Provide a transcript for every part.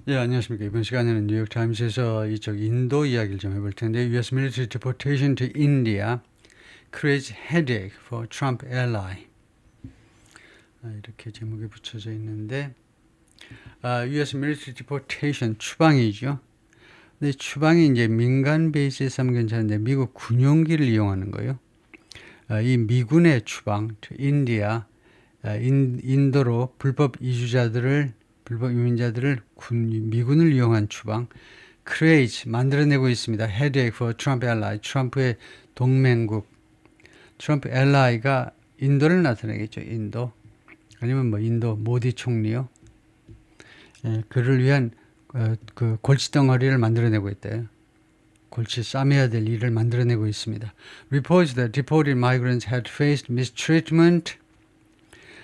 예, 안녕하십니까. 이번 시간에는 뉴욕타임스에서 이쪽 인도 이야기를 좀 해볼 텐데, U.S. military deportation to India creates headache for Trump ally. 이렇게 제목이 붙여져 있는데, U.S. military deportation 추방이죠. 근데 추방이 이제 민간 베이스에서 하면 괜찮은데, 미국 군용기를 이용하는 거예요. 이 미군의 추방, to India, 인도로 불법 이민자들을 미군을 이용한 추방, create, 만들어내고 있습니다. headache for Trump ally, 트럼프의 동맹국. 트럼프 ally가 인도를 나타내겠죠. 인도. 아니면 뭐 인도 모디 총리요. 예, 그를 위한 그 골칫덩어리를 만들어내고 있대요. 골치 싸매야 될 일을 만들어내고 있습니다. Reports that deported migrants had faced mistreatment.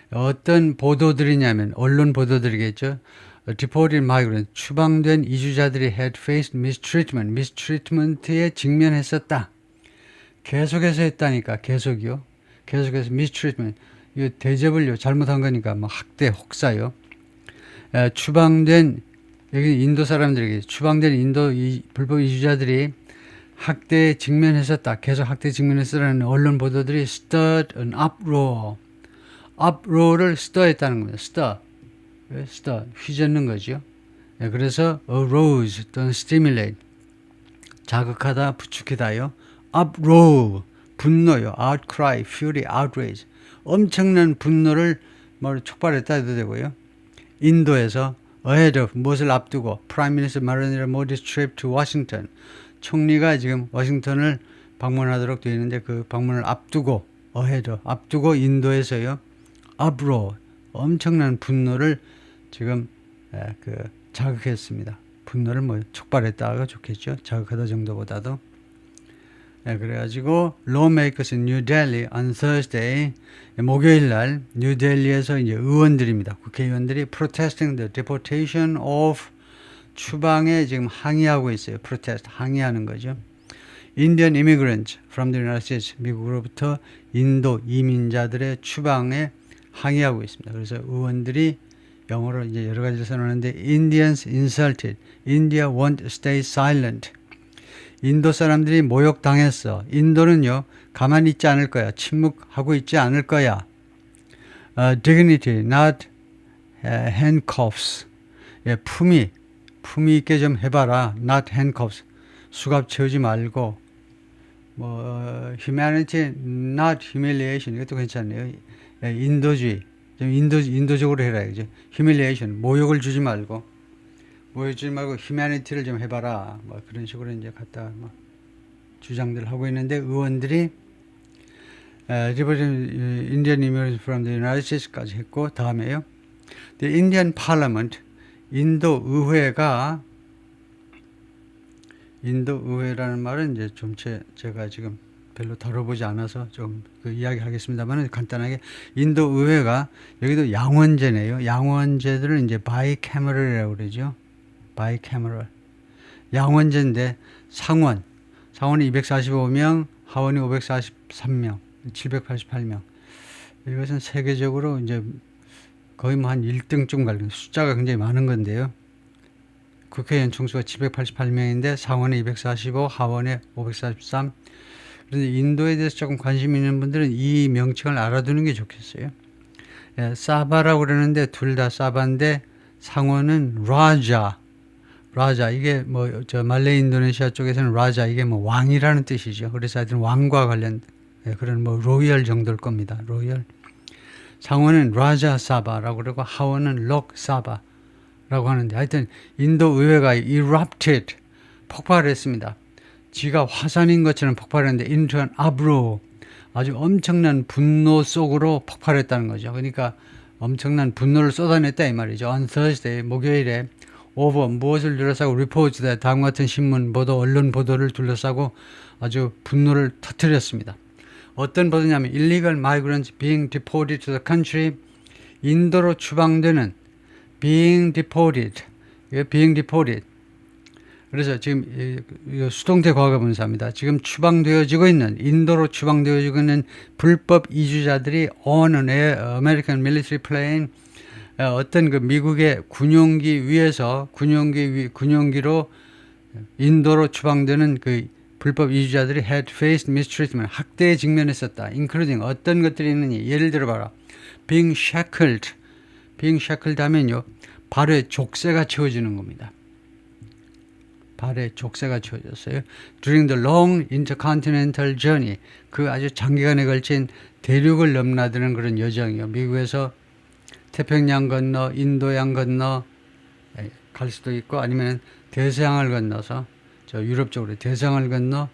어떤 보도들이냐면 언론 보도들이겠죠. Deported migrants, 추방된 이주자들이 had faced mistreatment, mistreatment에 직면했었다. 계속해서 했다니까, 계속이요. 계속해서 mistreatment, 이거 대접을요 잘못한 거니까 뭐 학대, 혹사요. 추방된 여기 인도 사람들에게 추방된 인도 불법 이주자들이 학대에 직면했었다. 계속 학대에 직면했었다는 언론 보도들이 stirred an uproar. uproar를 stir했다는 겁니다. stir, 휘젓는 거죠. 그래서 arouse 또는 stimulate, 자극하다, 부추기다요. uproar, 분노요. outcry, fury, outrage, 엄청난 분노를 촉발했다 해도 되고요. 인도에서 ahead of, 무엇을 앞두고, Prime Minister Narendra Modi's trip to Washington, 총리가 지금 워싱턴을 방문하도록 되어 있는데 그 방문을 앞두고, ahead of, 앞두고 인도에서요. uproar, 엄청난 분노를 지금 자극했습니다. 분노를 촉발했다가 좋겠죠. 자극하다 정도보다도. 그래가지고 lawmakers in New Delhi on Thursday, 목요일 날 뉴델리에서 이제 의원들입니다. 국회의원들이 protesting the deportation of, 추방에 지금 항의하고 있어요. protest, 항의하는 거죠. Indian immigrants from the United States, 미국으로부터 인도 이민자들의 추방에 항의하고 있습니다. 그래서 의원들이 영어로 이제 여러 가지를 써놓는데 Indians insulted, India won't stay silent. 인도 사람들이 모욕당했어. 인도는요 가만히 있지 않을 거야. 침묵하고 있지 않을 거야. Dignity, not handcuffs. 예, 품위 있게 좀 해봐라. Not handcuffs. 수갑 채우지 말고. humanity, not humiliation. 이것도 괜찮네요. 인도주의. 좀 인도적으로 해라. 이제 humiliation. 모욕을 주지 말고 humanity를 좀 해봐라. 그런 식으로 이제 갖다 주장들 하고 있는데 의원들이 Indian immigrants from the United States까지 했고 다음에요. The Indian Parliament, 인도 의회라는 말은 이제 좀 제가 지금 별로 다뤄보지 않아서 좀 이야기하겠습니다만 간단하게 인도 의회가 여기도 양원제네요. 양원제들을 이제 bicameral이라고 그러죠. bicameral. 양원제인데 상원이 245명, 하원이 543명, 788명. 이것은 세계적으로 이제 거의 한 1등쯤 가는 숫자가 굉장히 많은 건데요. 국회의원 총수가 788명인데 상원에 245, 하원에 543. 그런데 인도에 대해서 조금 관심 있는 분들은 이 명칭을 알아두는 게 좋겠어요. 사바라고 그러는데 둘 다 사바인데 상원은 라자. 이게 말레이 인도네시아 쪽에서는 라자 이게 왕이라는 뜻이죠. 그래서 하여튼 왕과 관련 그런 로열 정도일 겁니다. 로열. 상원은 라자 사바라고 그러고 하원은 록 사바라고 하는데 하여튼 인도 의회가 erupted, 폭발했습니다. 지가 화산인 것처럼 폭발했는데 into an uproar, 아주 엄청난 분노 속으로 폭발했다는 거죠. 그러니까 엄청난 분노를 쏟아냈다 이 말이죠. On Thursday, 목요일에 over, 무엇을 둘러싸고 reports that, 다음과 같은 신문 보도, 언론 보도를 둘러싸고 아주 분노를 터뜨렸습니다. 어떤 보도냐면 illegal migrants being deported to the country, 인도로 추방되는 being deported. 그래서 지금 수동태 과거분사입니다. 지금 추방되어지고 있는, 인도로 추방되어지고 있는 불법 이주자들이 on an American military plane, 어떤 그 미국의 군용기 위에서 군용기로 인도로 추방되는 그 불법 이주자들이 had faced mistreatment, 학대에 직면했었다. including 어떤 것들이 있느니 예를 들어 봐라. being shackled 하면요. 발에 족쇄가 채워지는 겁니다. 발에 족쇄가 채워졌어요. During the long intercontinental journey, 그 아주 장기간에 걸친 대륙을 넘나드는 그런 여정이요. 미국에서 태평양 건너, 인도양 건너 갈 수도 있고 아니면 대서양을 건너서 저 유럽 쪽으로 대서양을 건너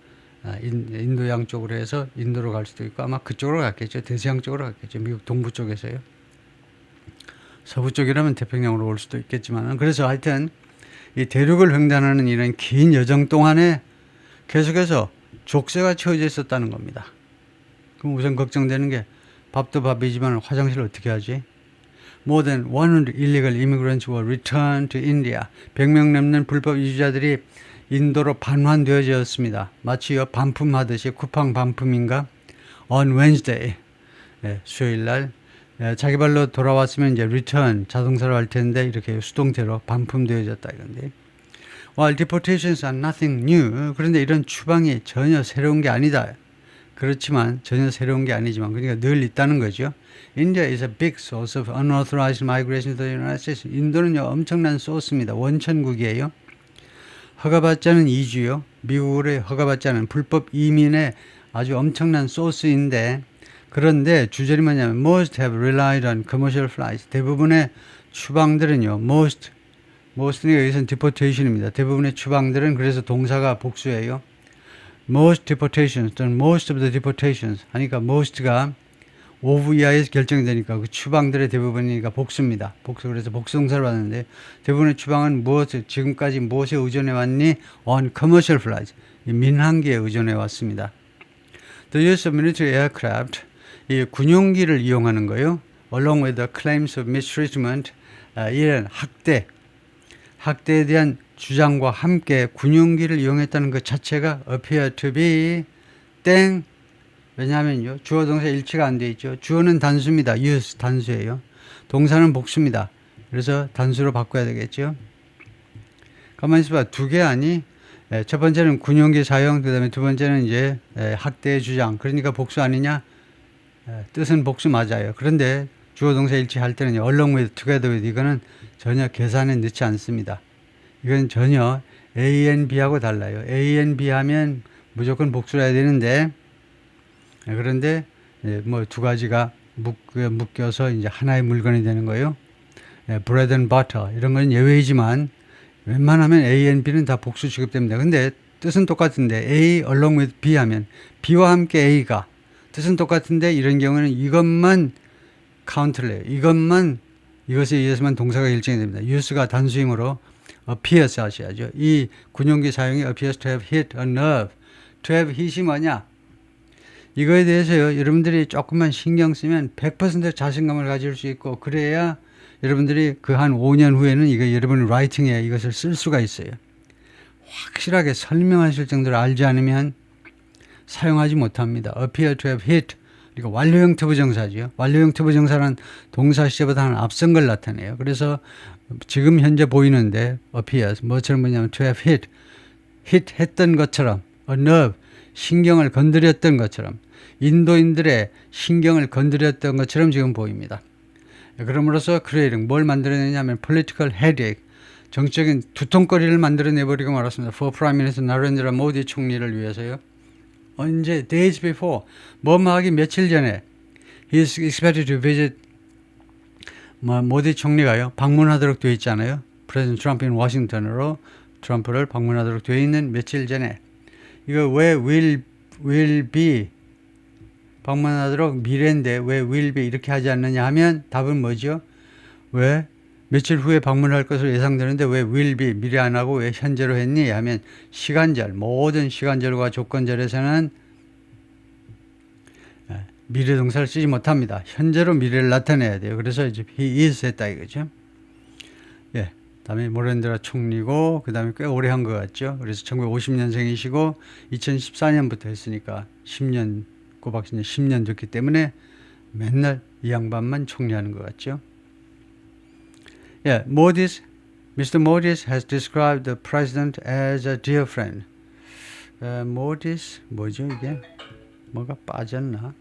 인도양 쪽으로 해서 인도로 갈 수도 있고 아마 그쪽으로 갔겠죠. 대서양 쪽으로 갔겠죠. 미국 동부 쪽에서요. 서부 쪽이라면 태평양으로 올 수도 있겠지만 그래서 하여튼 이 대륙을 횡단하는 이런 긴 여정 동안에 계속해서 족쇄가 채워져 있었다는 겁니다. 그럼 우선 걱정되는 게 밥도 밥이지만 화장실을 어떻게 하지? More than 100 illegal immigrants were returned to India. 100명 넘는 불법 이주자들이 인도로 반환되어졌습니다. 마치요 반품하듯이 쿠팡 반품인가? On Wednesday, 수요일 날 자기 발로 돌아왔으면 이제 return 자동사로 할 텐데 이렇게 수동태로 반품되어졌다 이건데. While deportations are nothing new. 그런데 이런 추방이 전혀 새로운 게 아니다. 그렇지만 전혀 새로운 게 아니지만 그러니까 늘 있다는 거죠. India is a big source of unauthorized migration to the United States. 인도는요 엄청난 소스입니다. 원천국이에요. 허가받지 않은 이주요. 미국으로 허가받지 않은 불법 이민의 아주 엄청난 소스인데 그런데 주절이 뭐냐면 most have relied on commercial flights. 대부분의 추방들은요. most는 여기서는 deportation입니다. 대부분의 추방들은 그래서 동사가 복수예요. most deportations 또는 most of the deportations 하니까 most가 of 이하에서 결정이 되니까 그 추방들의 대부분이니까 복수입니다. 복수 그래서 복수동사를 받는데 대부분의 추방은 지금까지 무엇에 의존해 왔니? on commercial flights. 민항기에 의존해 왔습니다. The use of military aircraft 이 군용기를 이용하는 거요. along with the claims of mistreatment 이런 학대에 대한 주장과 함께 군용기를 이용했다는 것 자체가 appear to be 땡. 왜냐하면요. 주어 동사 일치가 안 돼 있죠. 주어는 단수입니다. use 단수예요. 동사는 복수입니다. 그래서 단수로 바꿔야 되겠죠. 가만히 있어봐. 두 개 아니? 첫 번째는 군용기 사용, 그 다음에 두 번째는 이제 학대의 주장. 그러니까 복수 아니냐? 뜻은 복수 맞아요. 그런데 주어 동사 일치할 때는 along with, together with 이거는 전혀 계산에 넣지 않습니다. 이건 전혀 A and B하고 달라요. A and B 하면 무조건 복수를 해야 되는데 그런데 뭐 두 가지가 묶여서 이제 하나의 물건이 되는 거예요. bread and butter 이런 건 예외이지만 웬만하면 A and B는 다 복수 취급됩니다. 근데 뜻은 똑같은데 A along with B 하면 B와 함께 A가 뜻은 똑같은데 이런 경우는 이것만 카운트를 해요. 이것에 의해서만 동사가 결정이 됩니다. use가 단수이므로 appears 하셔야죠. 이 군용기 사용이 appears to have hit a nerve. to have hit이 뭐냐? 이거에 대해서요. 여러분들이 조금만 신경 쓰면 100% 자신감을 가질 수 있고 그래야 여러분들이 그 한 5년 후에는 이거 여러분 라이팅에 이것을 쓸 수가 있어요. 확실하게 설명하실 정도로 알지 않으면 사용하지 못합니다. appear to have hit. 그러니까 완료형 투부정사죠. 완료형 투부정사는 동사 시제보다는 앞선 걸 나타내요. 그래서 지금 현재 보이는데 appears 뭐처럼 뭐냐면 to have hit 했던 것처럼 a nerve 신경을 건드렸던 것처럼 인도인들의 신경을 건드렸던 것처럼 지금 보입니다. 그럼으로써 creating 뭘 만들어내냐면 political headache 정치적인 두통거리를 만들어내버리고 말았습니다. For Prime Minister Narendra Modi 총리를 위해서요. 언제 days before 뭐뭐 하기 며칠 전에 he is expected to visit 모디 총리가요 방문하도록 되어 있잖아요. President Trump in Washington으로 트럼프를 방문하도록 되어 있는 며칠 전에 이거 왜 will be 방문하도록 미래인데 왜 will be 이렇게 하지 않느냐 하면 답은 뭐죠? 왜 며칠 후에 방문할 것으로 예상되는데 왜 will be 미래 안 하고 왜 현재로 했니? 하면 시간절 모든 시간절과 조건절에서는 미래 동사를 쓰지 못합니다. 현재로 미래를 나타내야 돼요. 그래서 이제 he is 했다 이거죠. 예. 다음에 모렌드라 총리고 그 다음에 꽤 오래 한 것 같죠. 그래서 1950년생이시고 2014년부터 했으니까 10년 꼬박 10년 됐기 때문에 맨날 이 양반만 총리하는 것 같죠. Yeah, Mr. Modi has described the president as a dear friend. Modi 뭐죠 이게? 뭐가 빠졌나?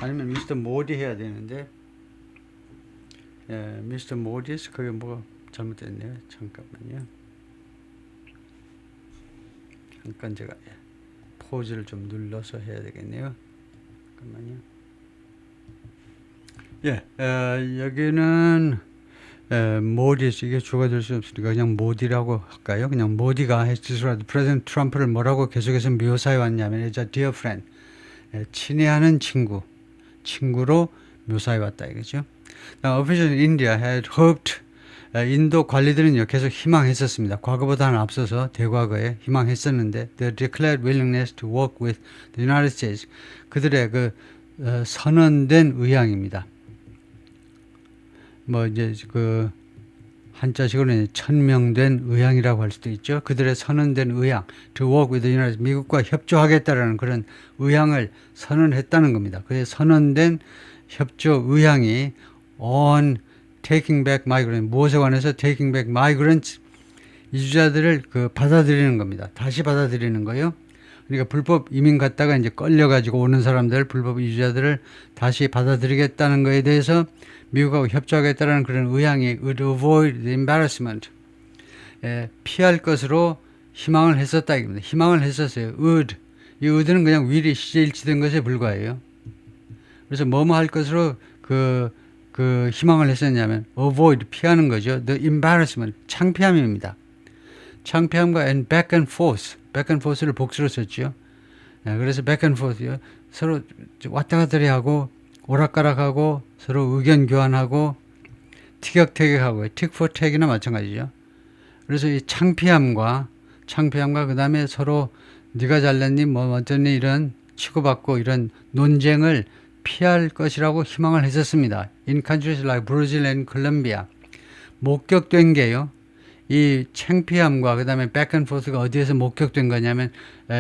아니면 Mr. Modi 해야 되는데, Mr. Modi 그게 뭐가 잘못됐네요. 잠깐만요. 잠깐 제가 포즈를 좀 눌러서 해야 되겠네요. 잠깐만요. 여기는 모디, 이게 주가 될 수 없으니까 그냥 모디라고 할까요? 그냥 모디가 프레젠트 트럼프를 뭐라고 계속해서 묘사해 왔냐면 as a dear friend, 친애하는 친구로 묘사해 왔다 이거죠. Officials in India had hoped, 인도 관리들은요 계속 희망했었습니다. 과거보다는 앞서서 대과거에 희망했었는데 the declared willingness to work with the United States, 그들의 그 선언된 의향입니다. 뭐 이제 그 한자식으로는 천명된 의향이라고 할 수도 있죠. 그들의 선언된 의향, to work with the United States, 미국과 협조하겠다라는 그런 의향을 선언했다는 겁니다. 그의 선언된 협조 의향이 on taking back migrants, 무엇에 관해서 taking back migrants, 이주자들을 받아들이는 겁니다. 다시 받아들이는 거예요. 그러니까 불법 이민 갔다가 이제 끌려가지고 오는 사람들, 불법 이주자들을 다시 받아들이겠다는 거에 대해서 미국하고 협조하겠다는 그런 의향이 would avoid the embarrassment, 피할 것으로 희망을 했었다 이겁니다. 희망을 했었어요. would, 이 would는 그냥 will이 시제일치된 것에 불과해요. 그래서 뭐뭐 할 것으로 그 희망을 했었냐면 avoid, 피하는 거죠. the embarrassment, 창피함입니다. 창피함과 and back and forth를 복수로 썼죠. 그래서 back and forth요. 서로 왔다 갔다 하고 오락가락하고 서로 의견 교환하고 티격태격하고 틱포택이나 마찬가지죠. 그래서 이 창피함과 그 다음에 서로 네가 잘났니 뭐 어쩌니 이런 치고받고 이런 논쟁을 피할 것이라고 희망을 했었습니다. In countries like Brazil and Colombia, 목격된 게요. 이 창피함과 그 다음에 back and forth가 어디에서 목격된 거냐면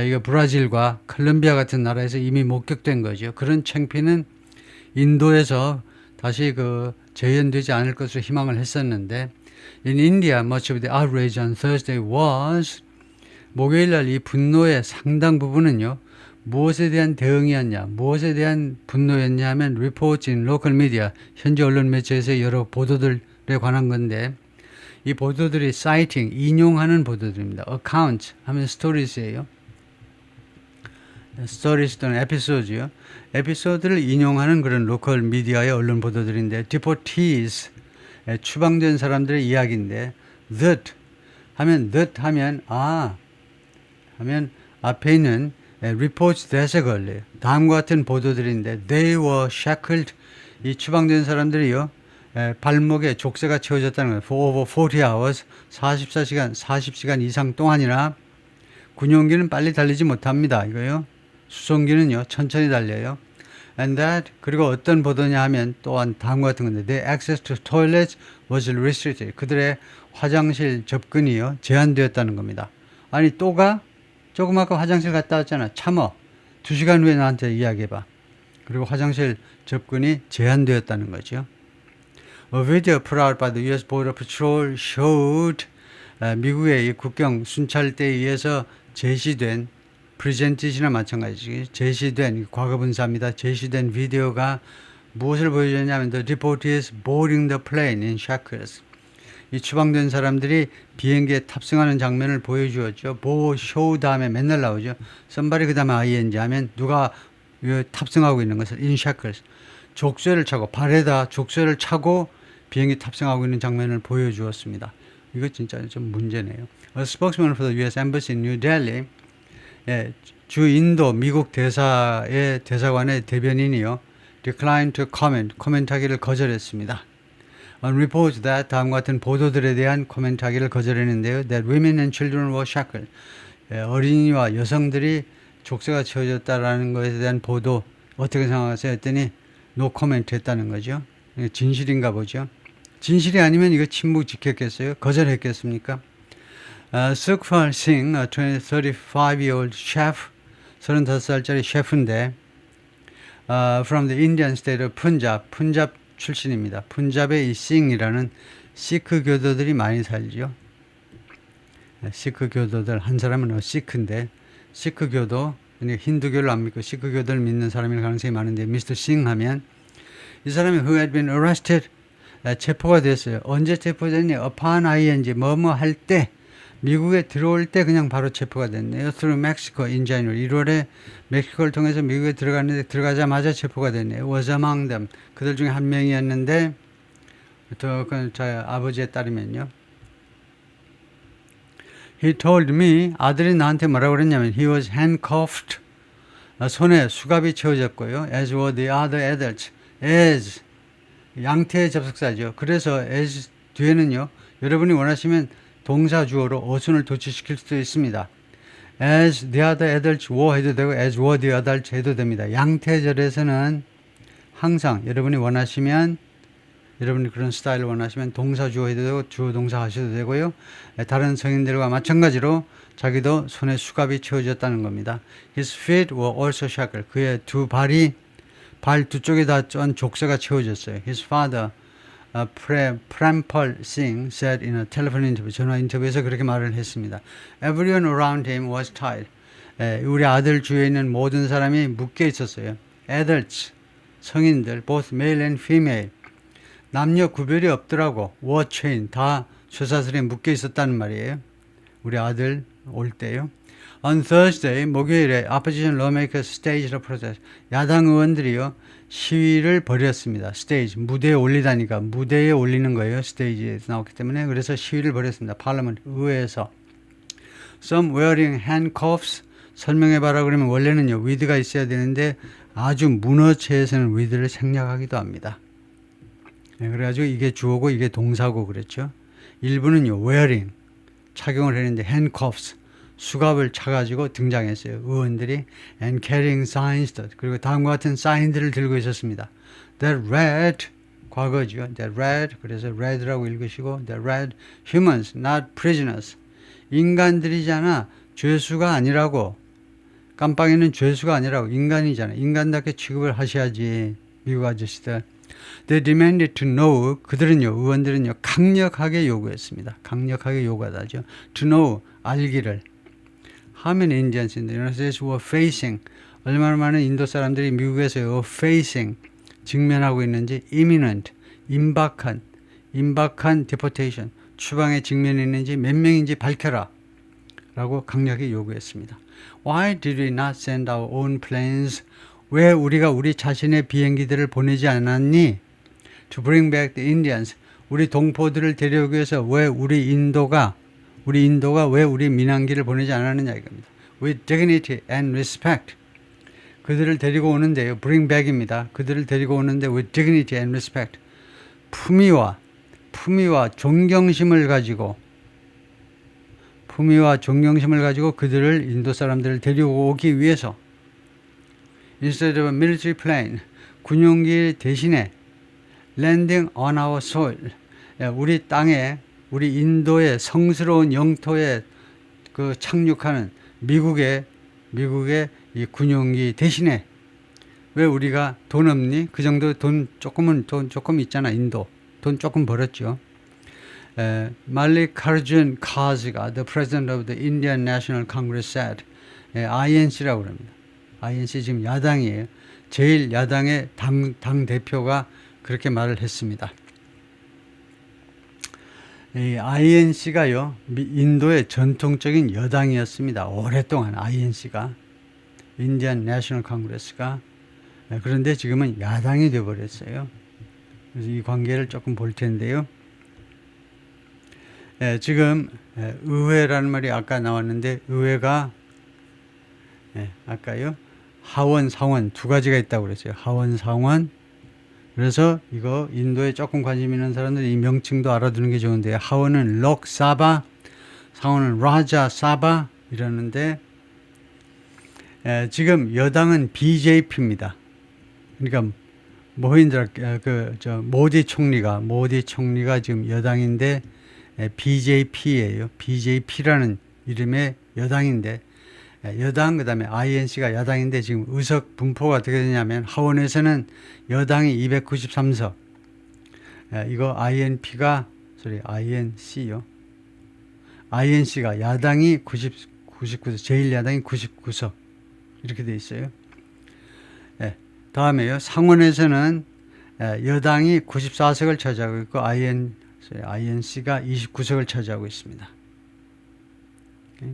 이거 브라질과 콜롬비아 같은 나라에서 이미 목격된 거죠. 그런 창피는 인도에서 다시 재현되지 않을 것으로 희망을 했었는데 in India, much of the outrage on Thursday was, 목요일날 이 분노의 상당 부분은요. 무엇에 대한 대응이었냐, 무엇에 대한 분노였냐 하면 reports in local media, 현지 언론 매체에서 여러 보도들에 관한 건데 이 보도들이 citing, 인용하는 보도들입니다. account 하면 stories예요. 스토리스 또는 에피소드요. 에피소드를 인용하는 그런 로컬 미디어의 언론 보도들인데 deportees, 추방된 사람들의 이야기인데 that 하면 하면 앞에 있는 reports that에 걸려요. 다음과 같은 보도들인데 they were shackled, 이 추방된 사람들이요 발목에 족쇄가 채워졌다는 거예요. for over 40 hours, 40시간 이상 동안이나 군용기는 빨리 달리지 못합니다. 이거요. 수송기는요 천천히 달려요. And that, 그리고 어떤 보도냐 하면 또한 다음과 같은 건데 their access to toilets was restricted, 그들의 화장실 접근이요 제한되었다는 겁니다. 아니 조금 아까 화장실 갔다 왔잖아. 참어. 2시간 후에 나한테 이야기해봐. 그리고 화장실 접근이 제한되었다는 거죠. A video put out by the U.S. Border Patrol showed, 미국의 이 국경 순찰대에 의해서 제시된, 프레젠티시나 마찬가지지, 제시된, 과거분사입니다. 제시된 비디오가 무엇을 보여줬냐면 the deportees boarding the plane in shackles, 이 추방된 사람들이 비행기에 탑승하는 장면을 보여주었죠. show 다음에 맨날 나오죠. somebody 그 다음에 ing 하면 누가 탑승하고 있는 것을 in shackles, 족쇄를 차고, 발에다 족쇄를 차고 비행기 탑승하고 있는 장면을 보여주었습니다. 이거 진짜 좀 문제네요. A spokesman for the U.S. Embassy in New Delhi, 주 인도 미국 대사의 대사관의 대변인이요, declined to comment, 코멘트하기를 거절했습니다. On reports that, 다음과 같은 보도들에 대한 코멘트하기를 거절했는데요, that women and children were shackled, 어린이와 여성들이 족쇄가 채워졌다라는 것에 대한 보도 어떻게 생각하세요? 했더니 no comment 했다는 거죠. 진실인가 보죠. 진실이 아니면 이거 침묵 지켰겠어요? 거절했겠습니까? Sukhpal Singh, a 35-year-old chef, 35살짜리 셰프인데 from the Indian state of Punjab, 푼잡 출신입니다. 푼잡의 이 싱이라는 시크 교도들이 많이 살죠. 시크 교도들, 한 사람은 시크인데, 시크 교도, 힌두교를 안 믿고 시크 교도를 믿는 사람일 가능성이 많은데, 미스터 싱 하면, 이 사람이 who had been arrested, 체포가 됐어요. 언제 체포됐냐? upon ing, 뭐뭐 할 때, 미국에 들어올 때 그냥 바로 체포가 됐네요. through Mexico in January. 1월에 멕시코를 통해서 미국에 들어갔는데, 들어가자마자 체포가 됐네요. was among them. 그들 중에 한 명이었는데, 저 아버지에 따르면요. He told me, 아들이 나한테 뭐라고 그랬냐면, he was handcuffed. 손에 수갑이 채워졌고요. as were the other adults. as, 양태 접속사죠. 그래서 as 뒤에는요, 여러분이 원하시면 동사 주어로 어순을 도치시킬 수도 있습니다. as the other adults were 해도 되고, as were the adults 해도 됩니다. 양태절에서는 항상 여러분이 원하시면, 여러분이 그런 스타일을 원하시면 동사 주어 해도 되고 주어 동사 하셔도 되고요. 다른 성인들과 마찬가지로 자기도 손에 수갑이 채워졌다는 겁니다. His feet were also shackled. 그의 두 발이 발 두 쪽에 다 쩐 족쇄가 채워졌어요. His father, Prempal Singh, said in a telephone interview, 전화 인터뷰에서 그렇게 말을 했습니다. Everyone around him was tied. 우리 아들 주위에 있는 모든 사람이 묶여 있었어요. Adults, 성인들, both male and female. 남녀 구별이 없더라고. were chained, 다 쇠사슬에 묶여 있었다는 말이에요. 우리 아들 올 때요. On Thursday, 목요일에 opposition lawmakers staged a protest. 야당 의원들이요 시위를 벌였습니다. stage, 무대에 올리다니까 무대에 올리는 거예요. stage에서 나왔기 때문에 그래서 시위를 벌였습니다. Parliament, 의회에서. Some wearing handcuffs. 설명해봐라 그러면 원래는요 with가 있어야 되는데 아주 문어체에서는 with를 생략하기도 합니다. 그래가지고 이게 주어고 이게 동사고 그랬죠. 일부는요 wearing 착용을 했는데 handcuffs 수갑을 차가지고 등장했어요. 의원들이 and carrying signs 그리고 다음과 같은 사인들을 들고 있었습니다. That read 과거죠. That read 그래서 read라고 읽으시고 That read humans not prisoners 인간들이잖아 죄수가 아니라고 깜빵이는 죄수가 아니라고 인간이잖아. 인간답게 취급을 하셔야지 미국 아저씨들. They demanded to know. 그들은요, 의원들은요, 강력하게 요구했습니다. 강력하게 요구하다죠. To know, 알기를. How many Indians in the United States were facing? 얼마나 많은 인도 사람들이 미국에서 facing, 직면하고 있는지 imminent, 임박한 deportation, 추방에 직면해 있는지 몇 명인지 밝혀라. 라고 강력히 요구했습니다. Why did we not send our own planes? 왜 우리가 우리 자신의 비행기들을 보내지 않았니? To bring back the Indians. 우리 동포들을 데려오기 위해서 왜 우리 인도가 왜 우리 민항기를 보내지 않았느냐 이겁니다. With dignity and respect. 그들을 데리고 오는데요. Bring back입니다. 그들을 데리고 오는데 with dignity and respect. 품위와 존경심을 가지고 그들을 인도 사람들을 데리고 오기 위해서 instead of a military plane 군용기 대신에 landing on our soil 우리 땅에 우리 인도의 성스러운 영토에 그 착륙하는 미국의 이 군용기 대신에 왜 우리가 돈 없니? 그 정도 돈 조금 있잖아. 인도 돈 조금 벌었죠. Mallikarjun Kharge, the president of the Indian National Congress said, INC라고 합니다. INC 지금 야당이에요. 제일 야당의 당 대표가 그렇게 말을 했습니다. 이 INC가요, 인도의 전통적인 여당이었습니다. 오랫동안 INC가, Indian National Congress가. 그런데 지금은 야당이 되어버렸어요. 그래서 이 관계를 조금 볼 텐데요. 지금 의회라는 말이 아까 나왔는데 의회가 아까요 하원, 상원 두 가지가 있다고 그랬어요. 하원, 상원. 그래서 이거 인도에 조금 관심 있는 사람들이 이 명칭도 알아두는 게 좋은데요. 하원은 록사바, 상원은 라자 사바 이러는데 지금 여당은 BJP입니다. 그러니까 모디 총리가 지금 여당인데 BJP예요. BJP라는 이름의 여당인데 여당 그다음에 INC가 야당인데 지금 의석 분포가 어떻게 되냐면 하원에서는 여당이 293석 이거 INP가 INC요. INC가 야당이 99석, 제1야당이 99석 이렇게 돼 있어요. 예, 다음에요. 상원에서는 여당이 94석을 차지하고 있고 INC가 29석을 차지하고 있습니다.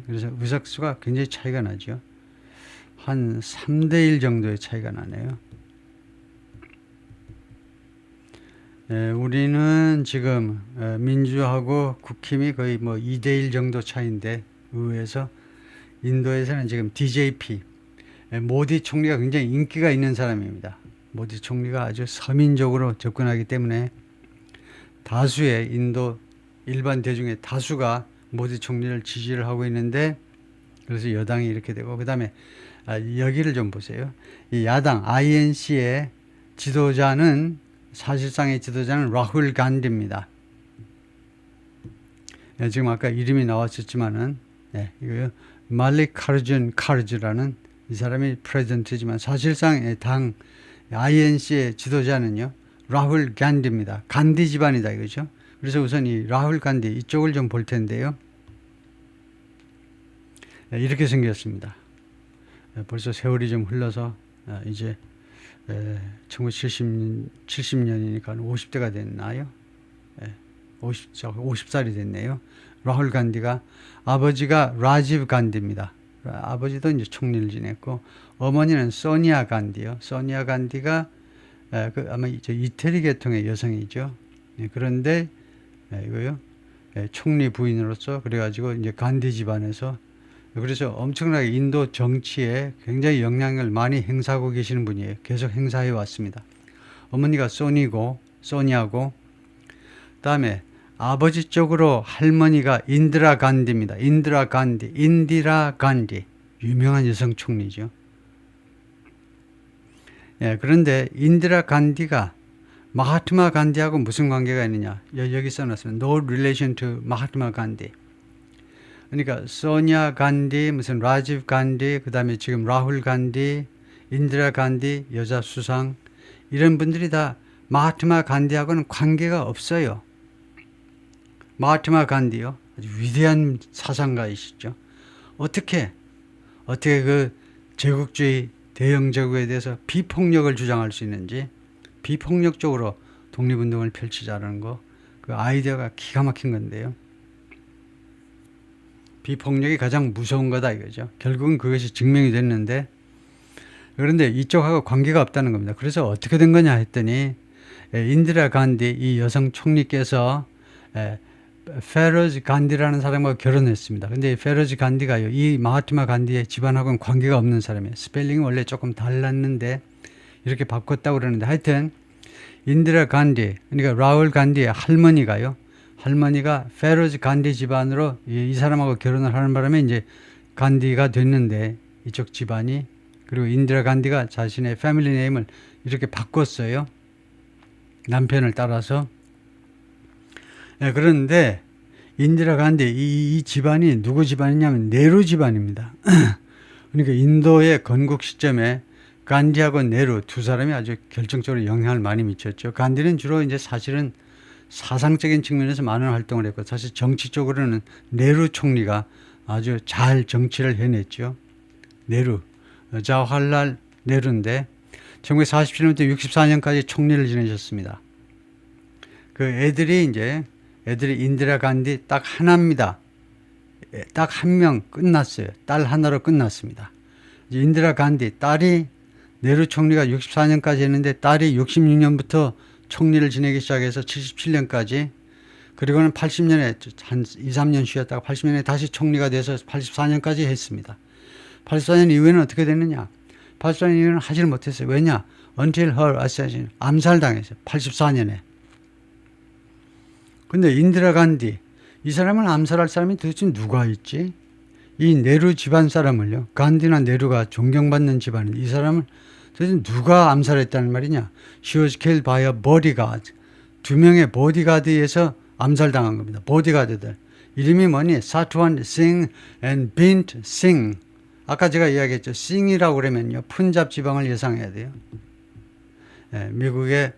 그래서 의석수가 굉장히 차이가 나죠. 한 3대1 정도의 차이가 나네요. 우리는 지금 민주하고 국힘이 거의 뭐 2대1 정도 차이인데 의회에서, 인도에서는 지금 DJP 모디 총리가 굉장히 인기가 있는 사람입니다. 모디 총리가 아주 서민적으로 접근하기 때문에 다수의 인도 일반 대중의 다수가 모디 총리를 지지를 하고 있는데, 그래서 여당이 이렇게 되고, 그 다음에 여기를 좀 보세요. 이 야당 INC의 지도자는, 사실상의 지도자는 라훌 간디입니다. 지금 아까 이름이 나왔었지만은 이거요, 말릭 카르준 카르주라는 이 사람이 프레지던트지만 사실상 당 INC의 지도자는요 라훌 간디입니다. 간디 집안이다 이거죠. 그래서 우선 이 라훌 간디 이쪽을 좀 볼 텐데요. 이렇게 생겼습니다. 벌써 세월이 좀 흘러서 이제 1970년이니까 50대가 됐나요? 50살이 됐네요. 라훌 간디가, 아버지가 라지브 간디입니다. 아버지도 이제 총리를 지냈고, 어머니는 소니아 간디요. 소니아 간디가 아마 이태리 계통의 여성이죠. 그런데 이거요, 총리 부인으로서 그래가지고 이제 간디 집안에서, 그래서 엄청나게 인도 정치에 굉장히 영향을 많이 행사하고 계시는 분이에요. 계속 행사해 왔습니다. 어머니가 소니아고, 다음에 아버지 쪽으로 할머니가 인디라 간디입니다. 인디라 간디. 유명한 여성 총리죠. 그런데 인디라 간디가 마하트마 간디하고 무슨 관계가 있느냐. 여기 써놨습니다. No relation to 마하트마 간디. 그러니까 소니아 간디, 무슨 라지브 간디, 그 다음에 지금 라훌 간디, 인디라 간디, 여자 수상, 이런 분들이 다 마하트마 간디하고는 관계가 없어요. 마하트마 간디요, 아주 위대한 사상가이시죠. 어떻게 그 제국주의 대영 제국에 대해서 비폭력을 주장할 수 있는지, 비폭력적으로 독립운동을 펼치자는 거, 그 아이디어가 기가 막힌 건데요. 비폭력이 가장 무서운 거다 이거죠. 결국은 그것이 증명이 됐는데, 그런데 이쪽하고 관계가 없다는 겁니다. 그래서 어떻게 된 거냐 했더니, 인디라 간디 이 여성 총리께서 페로즈 간디라는 사람과 결혼했습니다. 근데 페로즈 간디가요, 이 마하트마 간디의 집안하고는 관계가 없는 사람이에요. 스펠링이 원래 조금 달랐는데 이렇게 바꿨다고 그러는데, 하여튼 인디라 간디, 그러니까 라훌 간디의 할머니가 페로즈 간디 집안으로 이 사람하고 결혼을 하는 바람에 이제 간디가 됐는데, 이쪽 집안이, 그리고 인디라 간디가 자신의 패밀리 네임을 이렇게 바꿨어요. 남편을 따라서. 그런데 인디라 간디 이 집안이 누구 집안이냐면 네루 집안입니다. 그러니까 인도의 건국 시점에 간디하고 네루 두 사람이 아주 결정적으로 영향을 많이 미쳤죠. 간디는 주로 이제 사실은 사상적인 측면에서 많은 활동을 했고, 사실 정치적으로는 네루 총리가 아주 잘 정치를 해냈죠. 네루, 자와할랄 네루인데 1947년부터 64년까지 총리를 지내셨습니다. 그 애들이 인디라 간디 딱 하나입니다. 딱 한 명 끝났어요. 딸 하나로 끝났습니다. 인디라 간디 딸이, 네루 총리가 64년까지 했는데 딸이 66년부터 총리를 지내기 시작해서 77년까지, 그리고는 80년에 한 2, 3년 쉬었다가 80년에 다시 총리가 돼서 84년까지 했습니다. 84년 이후에는 어떻게 됐느냐? 84년 이후에는 하지를 못했어요. 왜냐? Until her assassination, 암살당했어요. 84년에. 근데 인디라 간디, 이 사람을 암살할 사람이 도대체 누가 있지? 이 네루 집안 사람을요, 간디나 네루가 존경받는 집안인데 이 사람을 도대체 누가 암살했다는 말이냐? She was killed by a bodyguard. 2명의 보디가드에서 암살당한 겁니다. 보디가드들. 이름이 뭐니? 사트완 싱 and 빈트 싱. 아까 제가 이야기했죠. 싱이라고 그러면요, 푼잡 지방을 예상해야 돼요. 미국의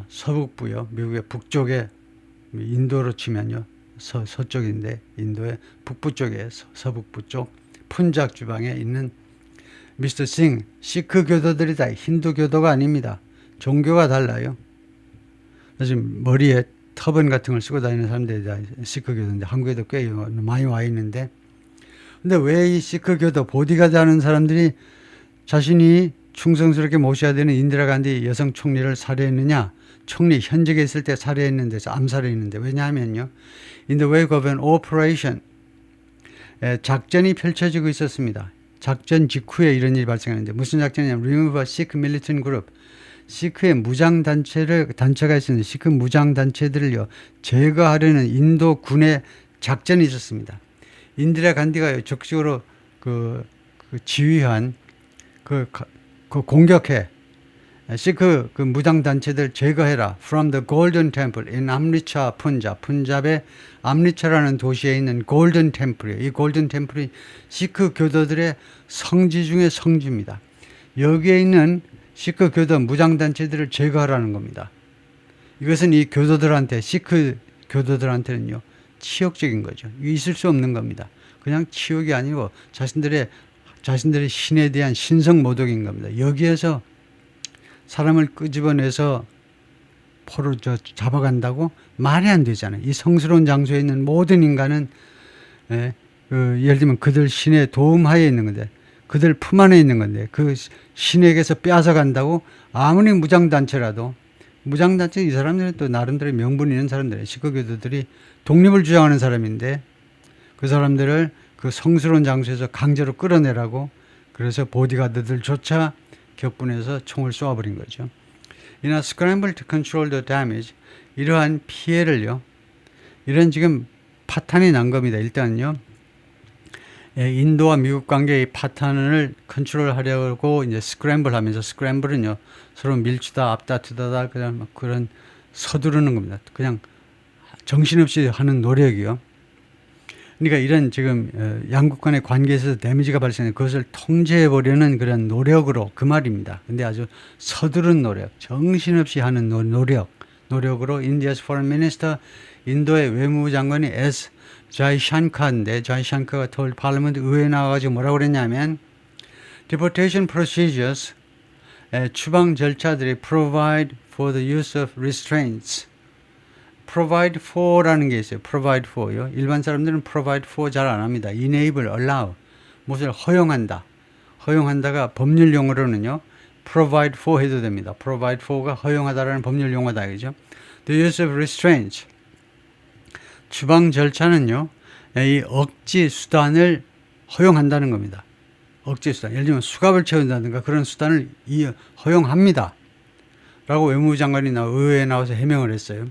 서북부요, 미국의 북쪽에 인도로 치면요. 서쪽인데 인도의 북부 쪽에 서북부 쪽 푼잡 지방에 있는 미스터 싱 시크 교도들이다. 힌두 교도가 아닙니다. 종교가 달라요. 지금 머리에 터번 같은 걸 쓰고 다니는 사람들이 다 시크 교도인데 한국에도 꽤 많이 와 있는데 근데 왜 이 시크 교도 보디가드 하는 사람들이 자신이 충성스럽게 모셔야 되는 인디라 간디 여성 총리를 살해했느냐? 총리 현직에 있을 때 살해했는데 암살했는데 왜냐하면요. In the wake of an operation 작전이 펼쳐지고 있었습니다. 작전 직후에 이런 일이 발생하는데 무슨 작전이냐면 Remove a Sikh Militant Group 시크의 단체가 있었는데 시크 무장단체들을요 제거하려는 인도 군의 작전이 있었습니다. 인디라 간디가 적극적으로 지휘한 그 공격해 시크 그 무장단체들 제거해라. From the Golden Temple in Amritsar, 푼잡의 암리차라는 도시에 있는 골든 템플이에요. 이 골든 템플이 시크 교도들의 성지 중에 성지입니다. 여기에 있는 시크 교도 무장단체들을 제거하라는 겁니다. 이것은 이 교도들한테 시크 교도들한테는요 치욕적인 거죠. 있을 수 없는 겁니다. 그냥 치욕이 아니고 자신들의 신에 대한 신성 모독인 겁니다. 여기에서 사람을 끄집어내서 포로 잡아간다고 말이 안 되잖아요. 이 성스러운 장소에 있는 모든 인간은 예를 들면 그들 신의 도움하에 있는 건데 그들 품 안에 있는 건데 그 신에게서 빼앗아간다고 아무리 무장단체라도 무장단체 이 사람들은 또 나름대로 명분 있는 사람들이에요. 시크교도들이 독립을 주장하는 사람인데 그 사람들을 그 성스러운 장소에서 강제로 끌어내라고 그래서 보디가드들조차 격분해서 총을 쏘아버린 거죠. In a scramble to control the damage 이러한 피해를요. 이런 지금 파탄이 난 겁니다. 일단은요. 인도와 미국 관계의 파탄을 컨트롤하려고 이제 스크램블 하면서 스크램블은요. 서로 밀치다 앞다투다 그냥 그런 서두르는 겁니다. 그냥 정신없이 하는 노력이요. 그러니까 이런 지금 양국 간의 관계에서 데미지가 발생해 그것을 통제해보려는 그런 노력으로 그 말입니다. 근데 아주 서두른 노력, 정신없이 하는 노력으로 India's Foreign Minister, 인도의 외무부 장관이 S. 자이샹카인데 자이샹카가 told Parliament 의회에 나와가지고 뭐라고 그랬냐면 Deportation procedures, 추방 절차들이 provide for the use of restraints. provide for라는 게 있어요. provide for요. 일반 사람들은 provide for 잘 안 합니다. enable, allow. 무엇을 허용한다. 허용한다가 법률 용어로는요. provide for 해도 됩니다. provide for가 허용하다라는 법률 용어다. 그죠? The use of restraints. 추방 절차는요. 이 억지 수단을 허용한다는 겁니다. 억지 수단. 예를 들면 수갑을 채운다든가 그런 수단을 허용합니다. 라고 외무부 장관이 의회에 나와서 해명을 했어요.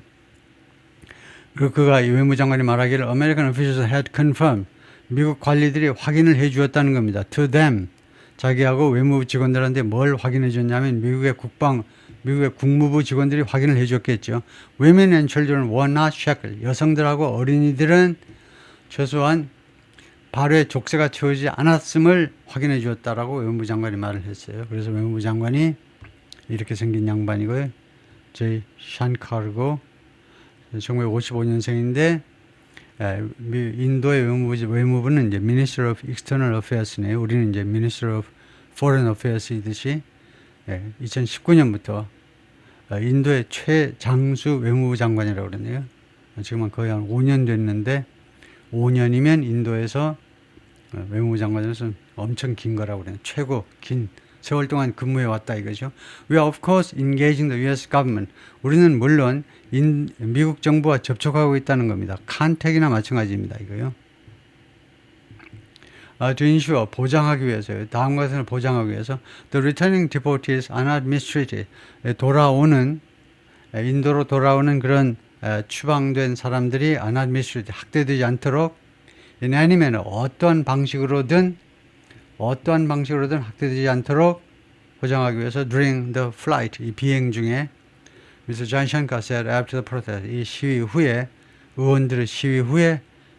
그리고 그가 외무장관이 말하기를 American officials had confirmed 미국 관리들이 확인을 해 주었다는 겁니다. To them 자기하고 외무부 직원들한테 뭘 확인해 줬냐면 미국의 국무부 직원들이 확인을 해 줬겠죠. Women and children were not shackled. 여성들하고 어린이들은 최소한 발에 족쇄가 채우지 않았음을 확인해 주었다라고 외무부 장관이 말을 했어요. 그래서 외무부 장관이 이렇게 생긴 양반이고요. 제이 샨카르고 1955년생인데 인도의 외무부는 이제 Ministry of External Affairs네요. 우리는 이제 Ministry of Foreign Affairs이듯이 2019년부터 인도의 최장수 외무부 장관이라고 그러네요. 지금은 거의 한 5년 됐는데 5년이면 인도에서 외무부 장관으로서 엄청 긴 거라고 그래요. 최고 긴 세월 동안 근무해 왔다 이거죠. We are of course engaging the U.S. government. 우리는 물론 미국 정부와 접촉하고 있다는 겁니다. 컨택이나 마찬가지입니다. 이거요. To ensure 보장하기 위해서요. 다음 것을 보장하기 위해서 the returning deportees are not mistreated. 인도로 돌아오는 그런 추방된 사람들이 are not mistreated. 학대되지 않도록 in any manner 어떠한 방식으로든 학대되지 않도록 보장하기 위해서 during the flight 이 비행 중에 Mr. Jaishankar said after the protest 이 시위 후에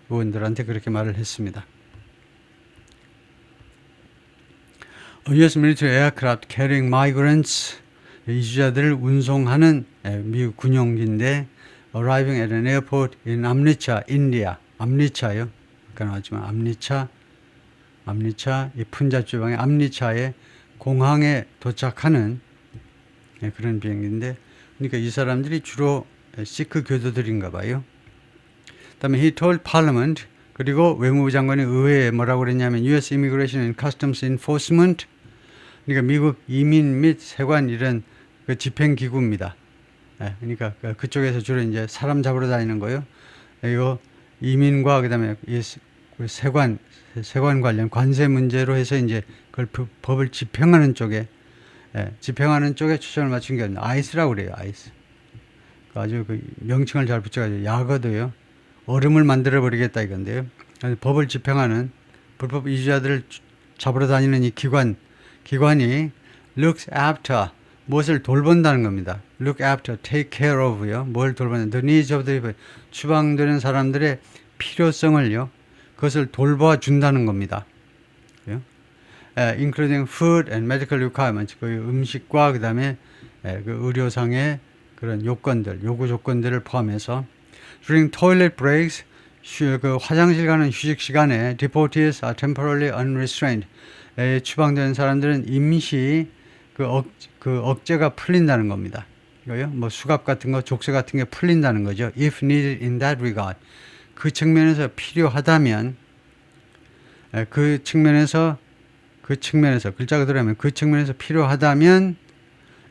의원들한테 그렇게 말을 했습니다. A U.S. military aircraft carrying migrants 이주자들을 운송하는 미국 군용기인데 arriving at an airport in Amritsar, India. 암리차요. 아까 나왔지만 암리차, 이 푼잡 지방의 암리차에 공항에 도착하는 그런 비행기인데, 그러니까 이 사람들이 주로 시크 교도들인가 봐요. 그다음에 he told Parliament, 그리고 외무부 장관이 의회에 뭐라고 그랬냐면 US Immigration and Customs Enforcement, 그러니까 미국 이민 및 세관 이런 그 집행기구입니다. 그러니까 그쪽에서 주로 이제 사람 잡으러 다니는 거요. 이거 이민과 그다음에 이 세관 관련 관세 문제로 해서 이제 그걸 법을 집행하는 쪽에 초점을 맞춘 게 아니라 아이스라고 그래요. 아이스. 아주 그 명칭을 잘 붙여가지고 약어도요. 얼음을 만들어 버리겠다 이건데요. 법을 집행하는 불법 이주자들을 잡으러 다니는 이 기관이 looks after, 무엇을 돌본다는 겁니다. look after, take care of요. 뭘 돌보는, the needs of the people, 추방되는 사람들의 필요성을요. 그것을 돌봐 준다는 겁니다. including food and medical requirements, 그 음식과 그다음에 그 의료상의 그런 요구 조건들을 포함해서 during toilet breaks, 그 화장실 가는 휴식 시간에 deportees are temporarily unrestrained, 추방된 사람들은 임시 그 억제가 풀린다는 겁니다. 이거요, 뭐 수갑 같은 거, 족쇄 같은 게 풀린다는 거죠. If needed in that regard, 그 측면에서 필요하다면, 그 측면에서 글자 그대로 하면 그 측면에서 필요하다면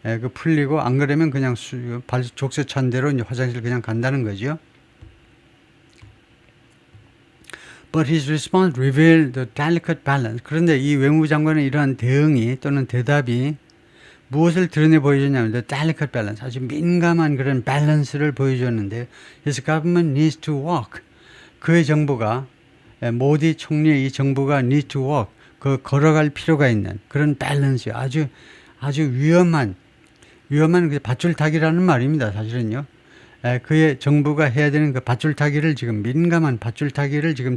그 풀리고, 안 그러면 그냥 족쇄 찬 대로 이제 화장실 그냥 간다는 거죠. But his response revealed the delicate balance. 그런데 이 외무부 장관의 이러한 대응이 또는 대답이 무엇을 드러내 보여줬냐면 the delicate balance, 아주 민감한 그런 밸런스를 보여줬는데, his government needs to walk. 그의 정부가, 모디 총리의 이 정부가 need to walk, 그 걸어갈 필요가 있는 그런 밸런스, 아주 위험한 그 밧줄타기라는 말입니다. 사실은요. 그의 정부가 해야 되는 그 밧줄타기를, 지금 민감한 밧줄타기를 지금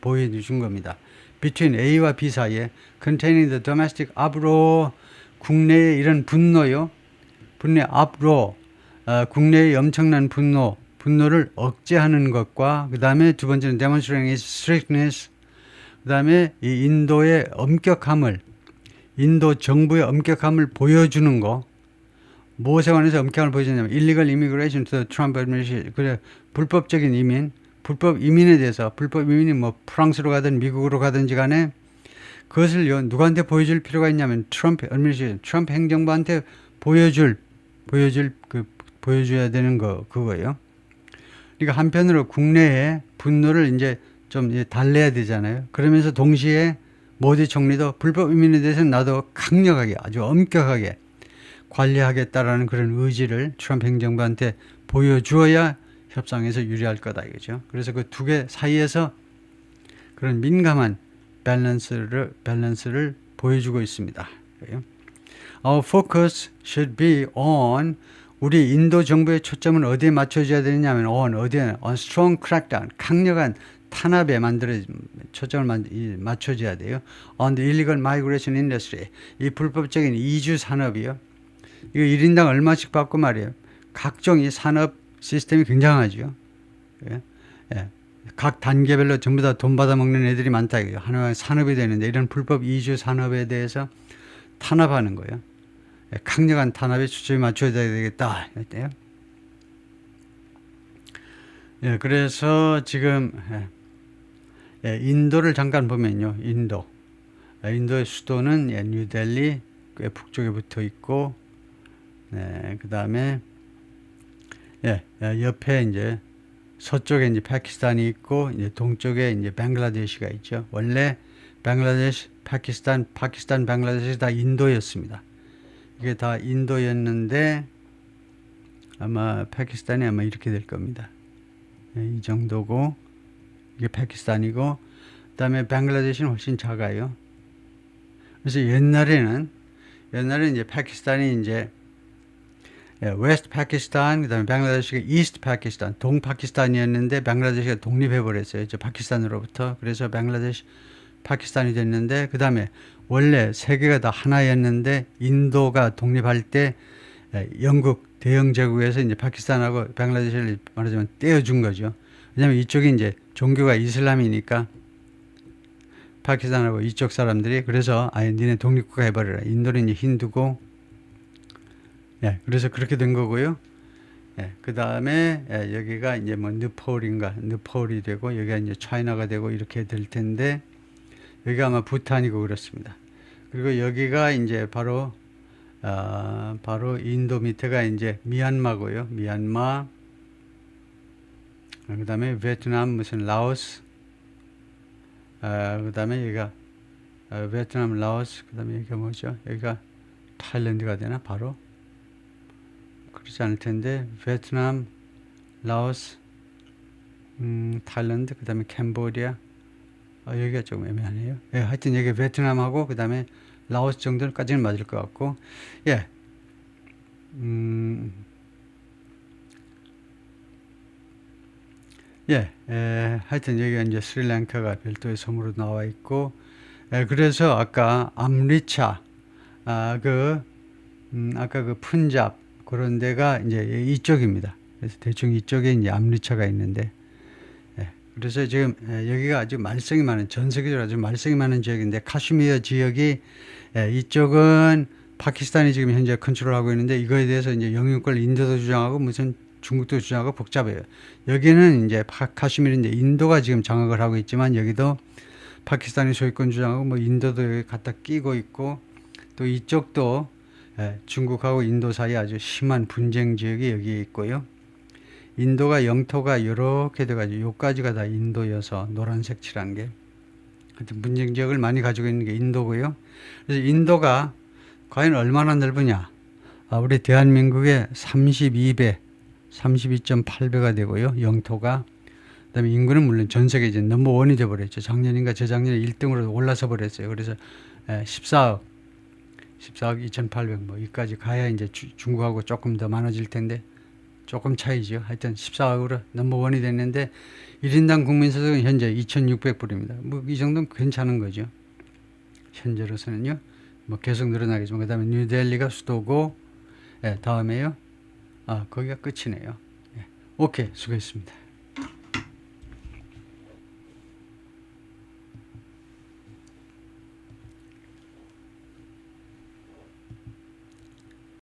보여준 겁니다. Between A와 B 사이에 containing the domestic uproar, 국내의 이런 분노 uproar, 국내의 엄청난 분노를 억제하는 것과, 그 다음에 두 번째는 demonstrating its strictness, 그 다음에 이 인도의 엄격함을, 인도 정부의 엄격함을 보여주는 거. 무엇에 관해서 엄격함을 보여주냐면 illegal immigration to the Trump administration, 그래 불법적인 이민, 불법 이민에 대해서, 불법 이민이 뭐 프랑스로 가든 미국으로 가든지 간에 그것을요 누구한테 보여줄 필요가 있냐면 트럼프 administration, 트럼프 행정부한테 보여줘야 되는 그거예요. 그러니까 한편으로 국내에 분노를 이제 좀 달래야 되잖아요. 그러면서 동시에 모디 총리도 불법 이민에 대해서는 나도 강력하게, 아주 엄격하게 관리하겠다라는 그런 의지를 트럼프 행정부한테 보여주어야 협상에서 유리할 거다 이거죠. 그래서 그 두 개 사이에서 그런 민감한 밸런스를 보여주고 있습니다. Our focus should be on, 우리 인도 정부의 초점은 어디에 맞춰줘야 되느냐면 on strong crackdown, 강력한 탄압에 초점을 맞춰줘야 돼요. On the illegal migration industry, 이 불법적인 이주 산업이요. 이거 1인당 얼마씩 받고 말이에요. 각종 이 산업 시스템이 굉장하죠. 각 단계별로 전부 다 돈 받아먹는 애들이 많다 이거예요. 하나의 산업이 되는데, 이런 불법 이주 산업에 대해서 탄압하는 거예요. 강력한 탄압에 초점이 맞춰야 되겠다. 그래서 지금 인도를 잠깐 보면요. 인도의 수도는 뉴델리, 꽤 북쪽에 붙어 있고, 그 다음에 옆에 이제 서쪽에 이제 파키스탄이 있고, 이제 동쪽에 이제 벵글라데시가 있죠. 원래 벵글라데시, 파키스탄, 벵글라데시 다 인도였습니다. 이게 다 인도였는데 아마 파키스탄이 아마 이렇게 될 겁니다. 이 정도고, 이게 파키스탄이고, 그다음에 벵글라데시는 훨씬 작아요. 그래서 옛날에는 이제 파키스탄이 이제 웨스트 파키스탄, 그다음에 벵글라데시가 이스트 파키스탄, 동 파키스탄이었는데 벵글라데시가 독립해 버렸어요. 파키스탄으로부터. 그래서 벵글라데시 파키스탄이 됐는데, 그다음에 원래 세 개가 다 하나였는데 인도가 독립할 때 영국 대영 제국에서 이제 파키스탄하고 방글라데시를 말하자면 떼어준 거죠. 왜냐하면 이쪽이 이제 종교가 이슬람이니까 파키스탄하고 이쪽 사람들이 그래서 아예 니네 독립국가 해버려라. 인도는 이제 힌두고, 예, 그래서 그렇게 된 거고요. 예, 그 다음에 예, 여기가 이제 뭐 느폴이 되고 여기가 이제 차이나가 되고 이렇게 될 텐데 여기가 아마 부탄이고 그렇습니다. 그리고 여기가 이제 바로 바로 인도 밑에가 이제 미얀마고요. 미얀마, 그 다음에 베트남, 무슨 라오스, 그 다음에 여기가 베트남, 라오스, 그 다음에 여기가 뭐죠? 여기가 타일랜드가 되나? 바로? 그렇지 않을 텐데, 베트남, 라오스, 타일랜드, 그 다음에 캄보디아, 여기가 조금 애매하네요. 예, 하여튼 여기 베트남하고, 그 다음에 라오스 정도까지는 맞을 것 같고, 예, 예, 하여튼 여기가 이제 스리랑카가 별도의 섬으로 나와 있고, 그래서 아까 암리차, 아까 그 푼잡 그런 데가 이제 이쪽입니다. 그래서 대충 이쪽에 이제 암리차가 있는데, 그래서 지금 여기가 아주 말썽이 많은, 전 세계적으로 아주 말썽이 많은 지역인데, 카슈미르 지역이 이쪽은 파키스탄이 지금 현재 컨트롤하고 있는데 이거에 대해서 이제 영유권을 인도도 주장하고 무슨 중국도 주장하고 복잡해요. 여기는 이제 카슈미르인데 인도가 지금 장악을 하고 있지만 여기도 파키스탄이 소유권 주장하고 뭐 인도도 여기 갖다 끼고 있고 또 이쪽도 중국하고 인도 사이 아주 심한 분쟁 지역이 여기에 있고요. 인도가 영토가 이렇게 돼가지고 요까지가 다 인도여서 노란색 칠한 게 하여튼 분쟁 지역을 많이 가지고 있는 게 인도고요. 그래서 인도가 과연 얼마나 넓으냐? 우리 대한민국의 32배, 32.8배가 되고요. 영토가. 그다음에 인구는 물론 전 세계 이제 넘버원이 돼버렸죠. 작년인가 재작년에 1등으로 올라서 버렸어요. 그래서 14억 2,800 뭐 여기까지 가야 이제 중국하고 조금 더 많아질 텐데 조금 차이죠. 하여튼 14억으로 넘버원이 됐는데 1인당 국민소득은 현재 2,600불입니다. 뭐 이 정도면 괜찮은 거죠. 현재로서는요. 뭐 계속 늘어나겠지만 그다음에 뉴델리가 수도고 다음에요. 거기가 끝이네요. 오케이, 수고했습니다.